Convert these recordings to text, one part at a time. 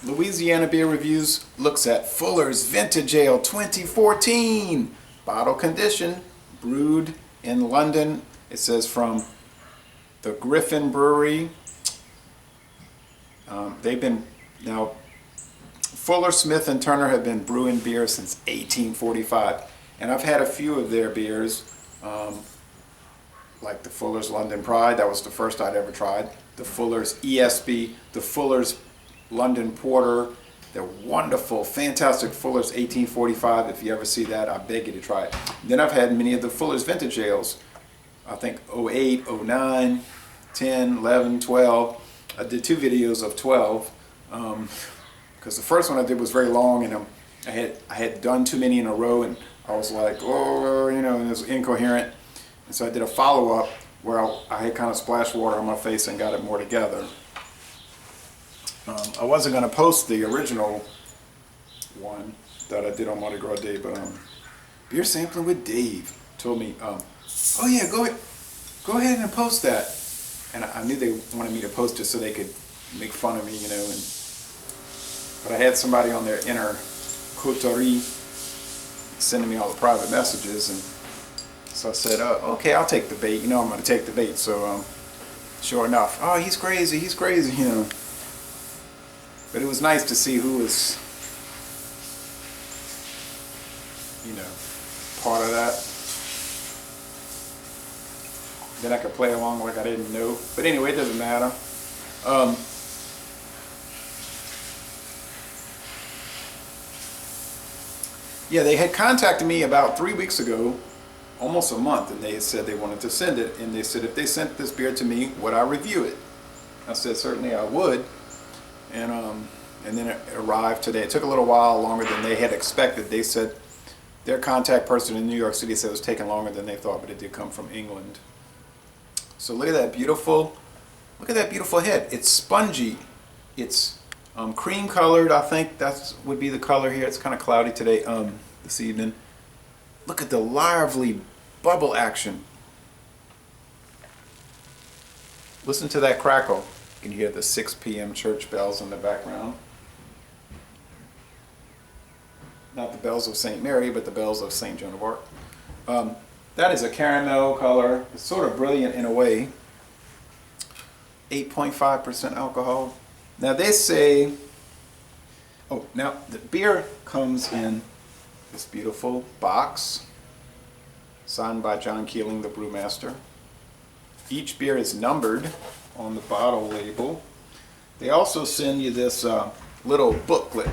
Louisiana Beer Reviews looks at Fuller's Vintage Ale 2014. Bottle condition, brewed in London. It says from the Griffin Brewery. They've been, now, Fuller, Smith, and Turner have been brewing beer since 1845. And I've had a few of their beers, like the Fuller's London Pride. That was the first I'd ever tried. The Fuller's ESB, the Fuller's London Porter, the wonderful, fantastic Fuller's 1845. If you ever see that, I beg you to try it. Then I've had many of the Fuller's vintage ales. I think 08, 09, 10, 11, 12. I did 2 videos of 12 because the first one I did was very long, and I had done too many in a row, and I was like, oh, you know, and it was incoherent. And so I did a follow-up where I had kind of splashed water on my face and got it more together. I wasn't going to post the original one that I did on Mardi Gras Day, but Beer Sampling with Dave told me, oh yeah, go ahead and post that. And I knew they wanted me to post it so they could make fun of me, you know. But I had somebody on their inner coterie sending me all the private messages, and so I said, okay, I'll take the bait. You know I'm going to take the bait. So sure enough, oh, he's crazy, you know. But it was nice to see who was, you know, part of that. Then I could play along like I didn't know. But anyway, it doesn't matter. Yeah, they had contacted me about 3 weeks ago, almost a month, and they had said they wanted to send it. And they said if they sent this beer to me, would I review it? I said certainly I would. And then it arrived today. It took a little while longer than they had expected. They said their contact person in New York City said it was taking longer than they thought, but it did come from England. So look at that beautiful head. It's spongy. It's cream colored. I think that would be the color here. It's kind of cloudy today, this evening. Look at the lively bubble action. Listen to that crackle. You can hear the 6 p.m. church bells in the background. Not the bells of St. Mary, but the bells of St. Joan of Arc. That is a caramel color. It's sort of brilliant in a way. 8.5% alcohol. Now they say, oh, now the beer comes in this beautiful box, signed by John Keeling, the brewmaster. Each beer is numbered on the bottle label. They also send you this little booklet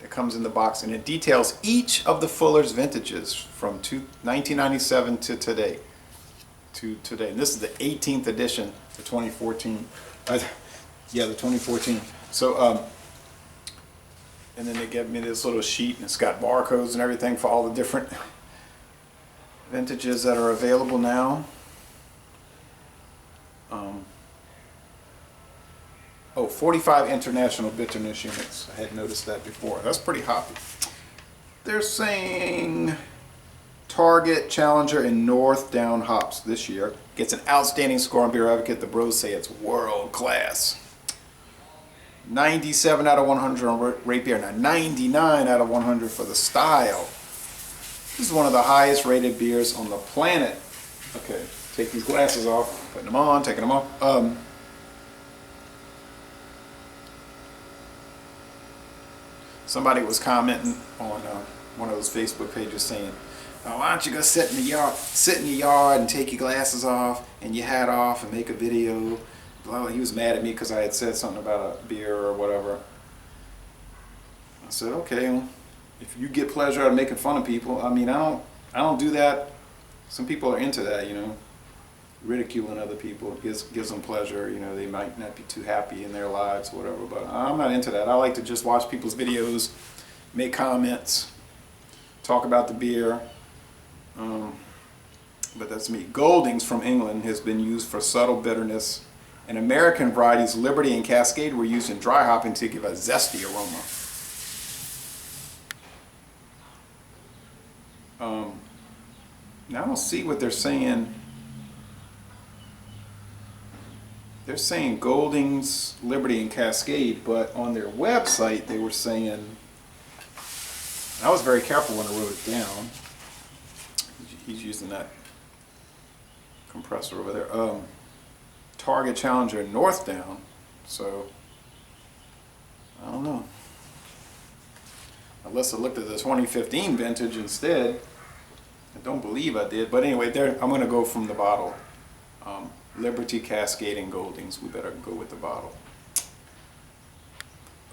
that comes in the box, and it details each of the Fuller's vintages from 1997 to today. And this is the 18th edition, the 2014. Yeah, the 2014. So, and then they give me this little sheet, and it's got barcodes and everything for all the different vintages that are available now. 45 international bitterness units. I had noticed that before. That's pretty hoppy. They're saying Target, Challenger, and North Down hops this year. Gets an outstanding score on Beer Advocate. The bros say it's world class. 97 out of 100 on rate beer. Now 99 out of 100 for the style. This is one of the highest rated beers on the planet. Okay, take these glasses off, putting them on, taking them off. Somebody was commenting on one of those Facebook pages saying, oh, why don't you go sit in your yard and take your glasses off and your hat off and make a video. Well, he was mad at me because I had said something about a beer or whatever. I said, okay, well, if you get pleasure out of making fun of people, I mean, I don't do that. Some people are into that, you know, ridiculing other people. It gives them pleasure. You know, they might not be too happy in their lives or whatever, but I'm not into that. I like to just watch people's videos, make comments, talk about the beer. But that's me. Goldings from England has been used for subtle bitterness, and American varieties Liberty and Cascade were used in dry hopping to give a zesty aroma. Now I don't see what they're saying. they're saying Goldings, Liberty, and Cascade, but on their website they were saying, I was very careful when I wrote it down. He's using that compressor over there. Target, Challenger, North down. So, I don't know. Unless I looked at the 2015 vintage instead. I don't believe I did. But anyway, I'm going to go from the bottle. Liberty, Cascade, and Goldings. We better go with the bottle.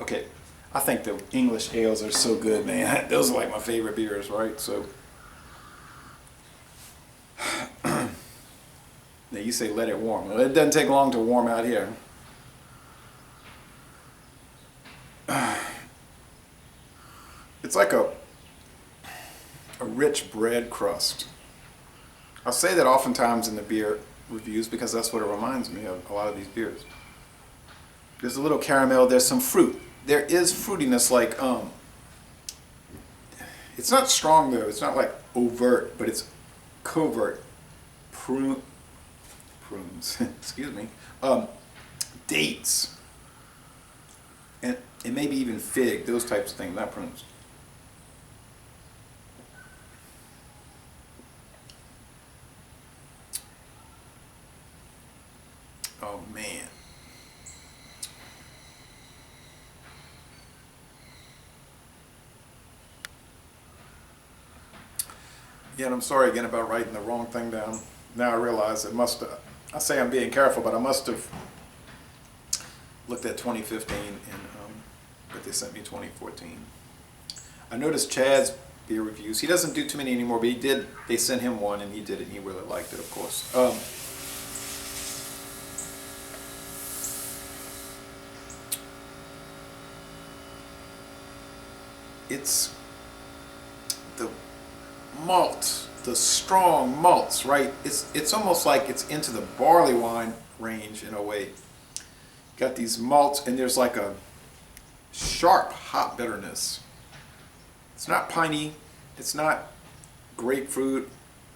Okay. I think the English ales are so good, man. Those are like my favorite beers, right? So, now you say let it warm. Well, it doesn't take long to warm out here. It's like a rich bread crust. I'll say that oftentimes in the beer reviews because that's what it reminds me of, a lot of these beers. There's a little caramel, there's some fruit. There is fruitiness, like, it's not strong though, it's not like overt, but it's covert. Prunes, excuse me, dates, and maybe even fig, those types of things, not prunes. Oh man. Yeah, and I'm sorry again about writing the wrong thing down. Now I realize I say I'm being careful, but I must have looked at 2015 but they sent me 2014. I noticed Chad's beer reviews. He doesn't do too many anymore, but they sent him one and he did it and he really liked it, of course. It's the malt, the strong malts, right? It's almost like it's into the barley wine range in a way. Got these malts and there's like a sharp hop bitterness. It's not piney, it's not grapefruit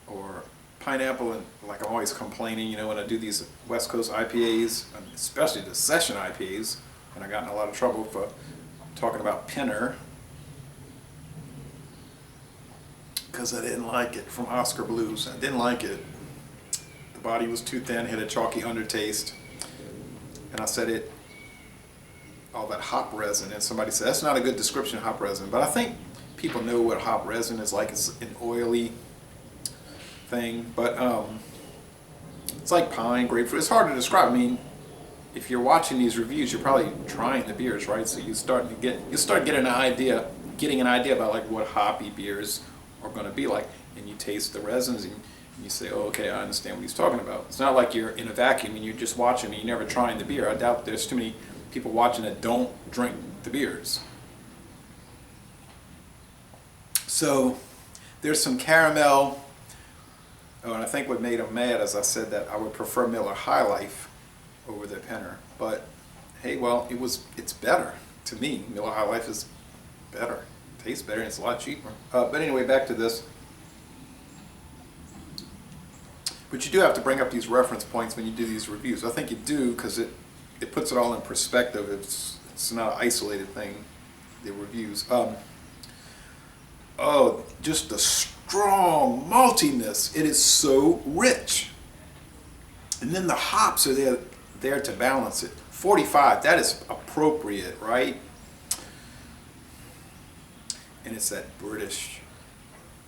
or pineapple, and like I'm always complaining, you know, when I do these West Coast IPAs, especially the session IPAs, and I got in a lot of trouble for talking about Pinner because I didn't like it, from Oscar Blues. I didn't like it. The body was too thin, had a chalky undertaste, and I said all that hop resin, and somebody said that's not a good description of hop resin, but I think people know what hop resin is like. It's an oily thing, but it's like pine, grapefruit. It's hard to describe. I mean, if you're watching these reviews, you're probably trying the beers, right? So you start getting an idea about like what hoppy beers are going to be like, and you taste the resins and you say, oh, okay, I understand what he's talking about. It's not like you're in a vacuum and you're just watching and you're never trying the beer. I doubt there's too many people watching that don't drink the beers. So there's some caramel. Oh, and I think what made him mad, as I said, that I would prefer Miller High Life over the Penner. But hey, well, it's better to me. Miller High Life is better, tastes better, and it's a lot cheaper. But anyway, back to this. But you do have to bring up these reference points when you do these reviews. I think you do because it puts it all in perspective. It's not an isolated thing, the reviews. Oh, just the strong maltiness. It is so rich. And then the hops are there to balance it. 45, that is appropriate, right? And it's that British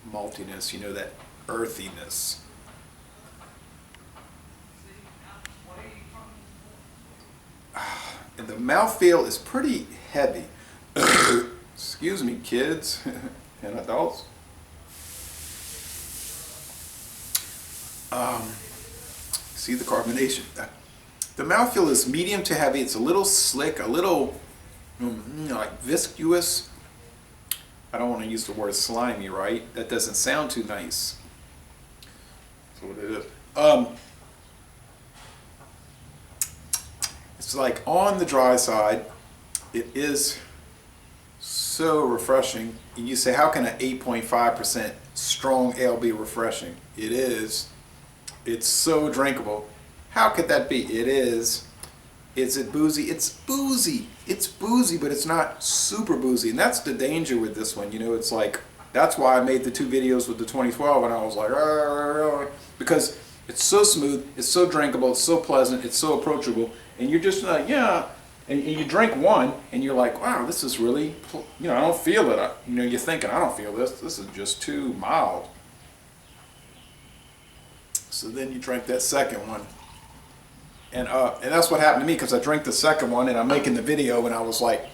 maltiness, you know, that earthiness. And the mouthfeel is pretty heavy. Excuse me, kids and adults. See the carbonation. The mouthfeel is medium to heavy. It's a little slick, a little like viscous. I don't want to use the word slimy, right? That doesn't sound too nice. That's what it is. It's like on the dry side. It is so refreshing. And you say, how can an 8.5% strong ale be refreshing? It is. It's so drinkable. How could that be? It is. Is it boozy? It's boozy. It's boozy, but it's not super boozy. And that's the danger with this one. You know, it's like, that's why I made the 2 videos with the 2012, and I was like, because it's so smooth, it's so drinkable, it's so pleasant, it's so approachable, and you're just like, yeah, and you drink one, and you're like, wow, this is really, you know, I don't feel it. You know, you're thinking, I don't feel this. This is just too mild. So then you drink that second one. And that's what happened to me, because I drank the second one, and I'm making the video, and I was like,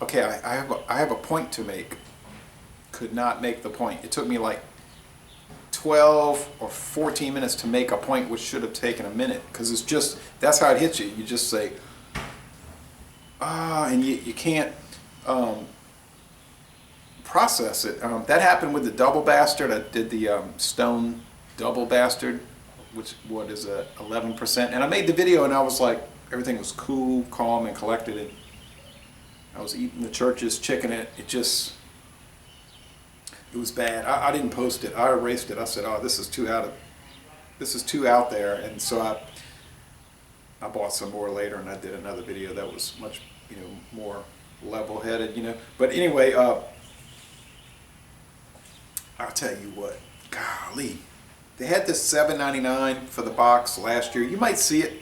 okay, I have a point to make. Could not make the point. It took me like 12 or 14 minutes to make a point, which should have taken a minute, because it's just, that's how it hits you. You just say, and you can't process it. That happened with the Double Bastard. I did the Stone Double Bastard, which, what is it, 11%. And I made the video, and I was like, everything was cool, calm, and collected. And I was eating the church's chicken. It was bad. I didn't post it. I erased it. I said, oh, this is too out there. And so I bought some more later, and I did another video that was much, you know, more level-headed, you know. But anyway, I'll tell you what, golly, they had this $7.99 for the box last year. You might see it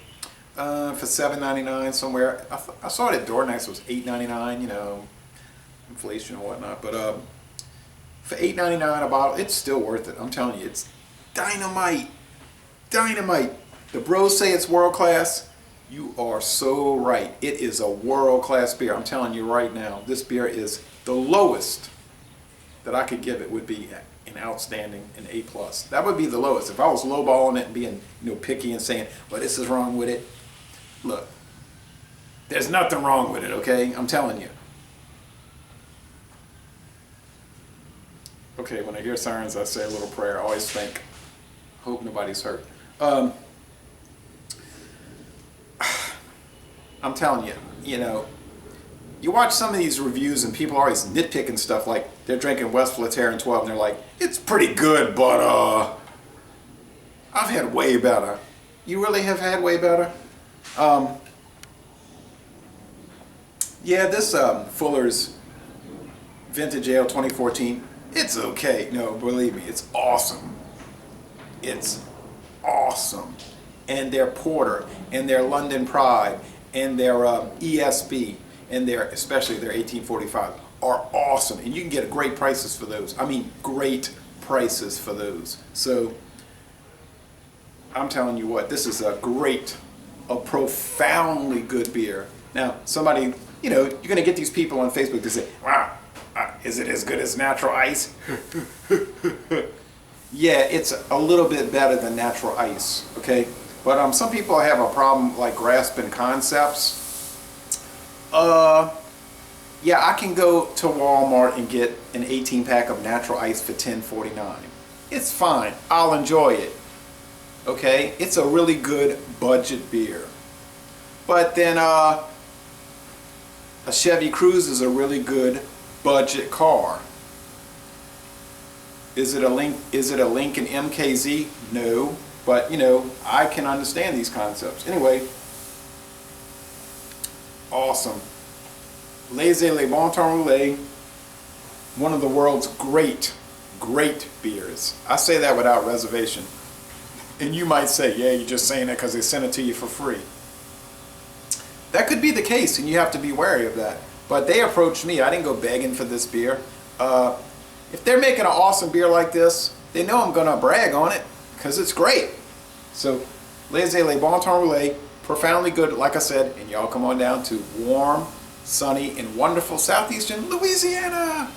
for $7.99 somewhere. I saw it at DoorNext. It was $8.99, you know, inflation and whatnot. But for $8.99 a bottle, it's still worth it. I'm telling you, it's dynamite. Dynamite. The bros say it's world class. You are so right. It is a world class beer. I'm telling you right now, this beer is the lowest that I could give it would be an outstanding, an A+. That would be the lowest. If I was lowballing it and being, you know, picky and saying, well, this is wrong with it. Look, there's nothing wrong with it, okay? I'm telling you. Okay, when I hear sirens, I say a little prayer. I always think, hope nobody's hurt. I'm telling you, you know, you watch some of these reviews and people are always nitpicking stuff, like they're drinking West Flaterran 12 and they're like, it's pretty good, but I've had way better. You really have had way better? Yeah, this Fuller's Vintage Ale 2014, it's okay. No, believe me, it's awesome. It's awesome. And their Porter, and their London Pride, and their ESB, and their, especially their 1845, are awesome. And you can get great prices for those. I mean, great prices for those. So, I'm telling you what, this is a profoundly good beer. Now, somebody, you know, you're going to get these people on Facebook that say, wow, is it as good as natural ice? Yeah, it's a little bit better than natural ice, okay? But some people have a problem like grasping concepts. Yeah, I can go to Walmart and get an 18-pack of natural ice for $10.49. It's fine. I'll enjoy it. Okay? It's a really good budget beer. But then a Chevy Cruze is a really good budget car. Is it a Lincoln MKZ? No. But, you know, I can understand these concepts. Anyway, awesome. Les Bon Temps Roulé, one of the world's great beers. I say that without reservation. And you might say, yeah, you're just saying that because they sent it to you for free. That could be the case, and you have to be wary of that. But they approached me. I didn't go begging for this beer. If they're making an awesome beer like this, they know I'm going to brag on it because it's great. So, Les Bon Temps Roulé, profoundly good, like I said, and y'all come on down to warm, sunny, and wonderful southeastern Louisiana.